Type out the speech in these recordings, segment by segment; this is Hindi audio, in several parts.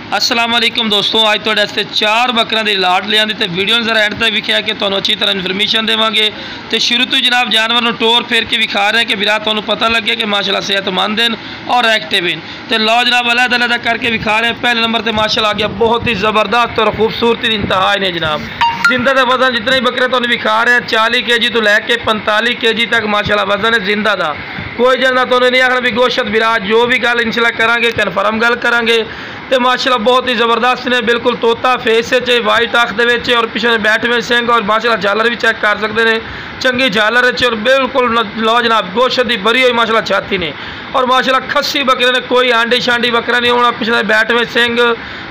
अस्सलाम वालेकुम दोस्तों, अज तुहाडे वास्ते 4 बकरियां दी लाट लियांदी ते वीडियो जरा एंड तक विखिया कि तुहानूं अच्छी तरह इन्फॉर्मेशन देवांगे। तो शुरू तो जनाब जानवर नूं टोर फेर के विखा रहे हैं कि विरा तुहानूं पता लगे कि माशाल्लाह सेहतमंद हैं और एक्टिव हैं। तो लो जनाब अलग करके विखा रहे हैं। पहले नंबर पर माशाल्लाह आ गया बहुत ही ज़बरदस्त और खूबसूरती इंतहा ने जनाब। जिंदा का वजन जितने ही बकरे तुहानूं विखा रहे हैं 40 kg तो लैके 45 kg तक माशाल्लाह वजन है जिंदा का। कोई जना तो नहीं आखना भी गोशत विराज जो भी गल इंशाल्लाह करांगे कन्फर्म गल करांगे। तो माशाल्लाह बहुत ही ज़बरदस्त ने बिल्कुल तोता फेस है वाइट अख दे और पिछले बैठ में सिंह और माशाल्लाह झालर भी चेक कर सकते हैं चंगी झालर और बिल्कुल लो जनाब गोशत की भरी हुई माशाल्लाह छाती ने और माशाल्लाह खस्सी बकरे ने कोई आंडी शांडी बकरा नहीं होना। पिछले बैठ में सिंह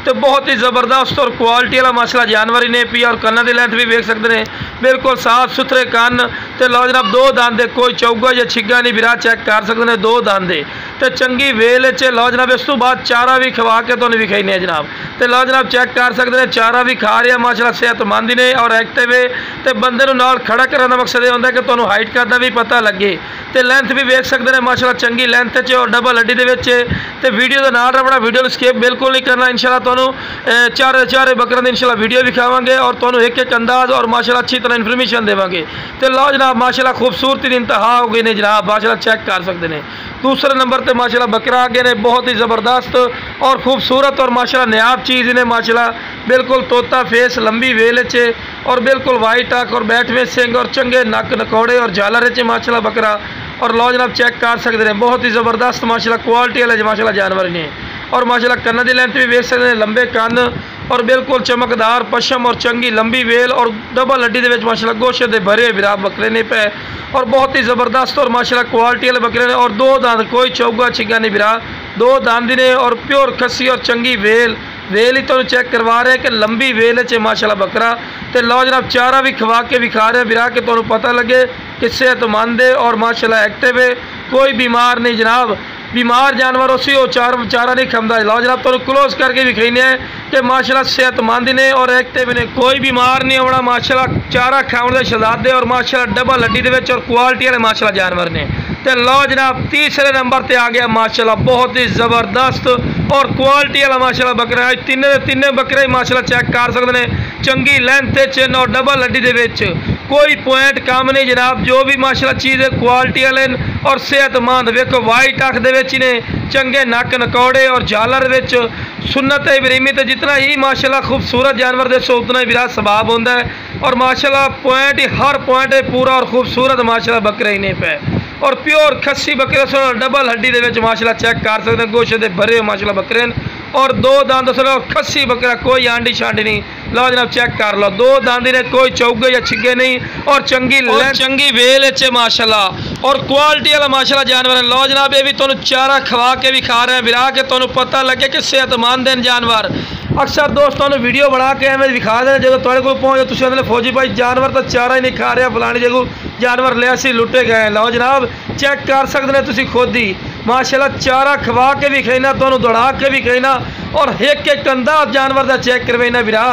तो बहुत ही ज़बरदस्त और क्वालिटी वाला माशाल्लाह जानवर ही ने पी और कन्ना की लेंथ भी वेख सकते हैं बिल्कुल साफ सुथरे कन। तो लो जनाब 2 दांदे कोई चौगा या छिग्गा नहीं विरा चेक कर सकते हैं 2 दांदे तो चंगी वेल च लो जनाब। इस तो बाद चारा भी खवा के तुहानूं विखाई ने जनाब। तो लो जनाब चेक कर सकते हैं चारा भी खा रहा माशाल्लाह सेहतमंद ने और एक्टिव है। तो बंदे नाल खड़ा करने का मकसद ये होंदा कि तुहानूं हाइट का भी पता लगे। तो लेंथ भी वेख सकते हैं माशाल्लाह चंगी लेंथ च और डबल हड्डी दे। तो वीडियो का नाल रखना, वीडियो को स्किप बिल्कुल नहीं करना। इंशाल्लाह तुहानूं चारे बकरियां दी इंशाल्लाह वीडियो विखावांगे और तुहानूं एक अंदाज और माशाल्लाह अच्छी तरह इन्फॉर्मेशन देवांगे। तो लो जनाब माशाल्लाह खूबसूरती की इंतहा हो गई ने जनाब, माशाल्लाह चेक कर सकते हैं। दूसरे नंबर पर माशाल्लाह बकरा आगे ने बहुत ही ज़बरदस्त और खूबसूरत और माशाल्लाह नायाब चीज़ ने माशाल्लाह बिल्कुल तोता फेस लंबी वेल चे और बिल्कुल वाइट आँख और बैठ में सिंह और चंगे नक नकौड़े और झालर चे माशाल्लाह बकरा और लो जनाब चेक कर सकते हैं बहुत ही ज़बरदस्त माशाल्लाह क्वालिटी वाले माशाल्लाह जानवर ने और माशाल्लाह कन्न की लेंथ भी वेख सकते हैं लंबे कन्न और बिल्कुल चमकदार पशम और चंगी लंबी वेल और डबल हड्डी के माशाल्लाह गोशत के भरे विरा बकरे ने पे और बहुत ही ज़बरदस्त और माशाल्लाह क्वालिटी वाले बकरे ने और 2 दांत कोई चौगा छिग्गा नहीं विरा 2 दांत ने और प्योर खस्सी और चंगी वेल ही तो चेक करवा रहे हैं कि लंबी वेल च माशाल्लाह बकरा। तो लो जनाब चारा भी खवा के विखा रहे हैं विरा के तुहानूं पता लगे कि सेहतमंद है और माशाल्लाह एक्टिव है कोई बीमार नहीं जनाब। बीमार जानवर उसी वो चारा नहीं खमदा। लो जनाब तुहानूं क्लोज करके विखाने हैं कि माशाल्लाह सेहतमंद ने और एक्टिव ने कोई बीमार नहीं होना। माशाल्लाह चारा खाने के शहजादे और माशाल्लाह डबल हड्डी के और क्वालिटी वाले माशाल्लाह जानवर ने। तो लो जनाब तीसरे नंबर पर आ गया माशाल्लाह बहुत ही ज़बरदस्त और क्वालिटी वाला माशाल्लाह बकरा। तिन्ने बकरे माशाल्लाह चेक कर सकते हैं चंगी लेंथ चिन और डबल हड्डी के कोई पॉइंट कम नहीं जनाब। जो भी माशाल्लाह चीज़ क्वालिटी वाले और सेहतमंद वेखो वाइट अख दे ने चंगे नक नकौड़े और झालर सुन्नत इब्राहिमी। तो जितना ही माशाल्लाह खूबसूरत जानवर देखो उतना ही विरा सबाब होता है और माशाल्लाह पॉइंट ही हर पॉइंट है पूरा और खूबसूरत माशाल्लाह बकरे ही ने पे और प्योर खस्सी बकरे डबल हड्डी के माशाल्लाह चेक कर सकते हैं गोशत के भरे माशाल्लाह बकरे और 2 दांत और खस्सी बकरा कोई आंडी शांडी नहीं। लो जनाब चेक कर लो 2 दांती ने कोई चौगे या छिगे नहीं और चंगी वेल चे माशाल्लाह और क्वालिटी वाला माशाल्लाह जानवर है। लो जनाब ये भी तुहानूं चारा खवा के भी खा रहे हैं विरा के तुहानूं पता लगे कि सेहतमंद हैं जानवर। अक्सर दोस्तों ने वीडियो बना के एवं विखा दें जो तुहाडे कोल पहुंचे तुसीं आंदे फौजी भाई जानवर तो चारा ही नहीं खा रहा फलानी जगह जानवर लिया सी लुटे गए। लो जनाब चेक कर सकते हैं तुसीं खुद ही माशाल्लाह चारा खवा के भी खाना तुहानूं दौड़ा के भी खाना और एक अंदाज जानवर का चेक करवाना विरा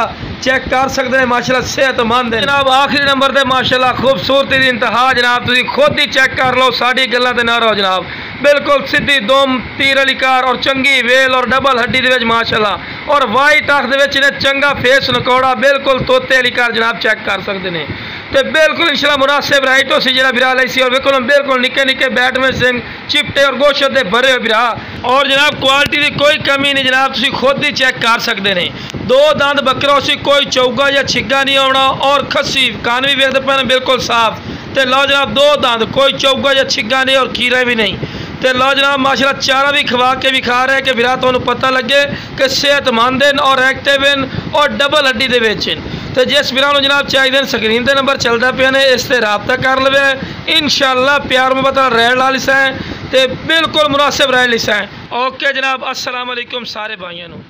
चेक कर सकते हैं माशाल्लाह सेहतमंद है जनाब। आखिरी नंबर पर माशाल्लाह खूबसूरती की इंतहा जनाब तुसीं खुद ही चेक कर लो साड़ी गल्लां ते ना रहो जनाब। बिल्कुल सीधी दुम तीर वाली कार और चंगी वेल और डबल हड्डी के माशाल्लाह और वाइट अख दे चंगा फेस नकौड़ा बिल्कुल तोते वाली कार जनाब चेक कर सकते हैं। तो बिल्कुल इंशाल्लाह मुनासिब राइट हो सी जो विरा लाई सी और बिल्कुल बिल्कुल निके निके बैट में सिंह चिपटे और गोशत के भरे हुए विरा और जनाब क्वालिटी की कोई कमी नहीं जनाब तुसीं खुद ही चेक कर सकते हैं। 2 दांत बकरा उसी कोई चौगा या छिग्गा नहीं होना और खस्सी कान भी वेखते पे बिल्कुल साफ। तो लो जनाब 2 दांत कोई चौगा या छिग्गा नहीं और खीरा भी नहीं। तो लो जनाब माशाल्लाह चारा भी खवा के भी खा रहे हैं कि विरा तुहानूं पता लगे कि सेहतमंद हैं और एक्टिव हैं और डबल हड्डी दे विच हैं। तो जिस विरा नूं जनाब चाहिए स्क्रीन पर नंबर चलता पे ने इस ते राबता कर लवे इंशाल्लाह प्यार मुहब्बत रहण वाली है तो बिल्कुल मुनासिब रहण वाली है। ओके जनाब अस्सलाम वालेकुम सारे भाइयों।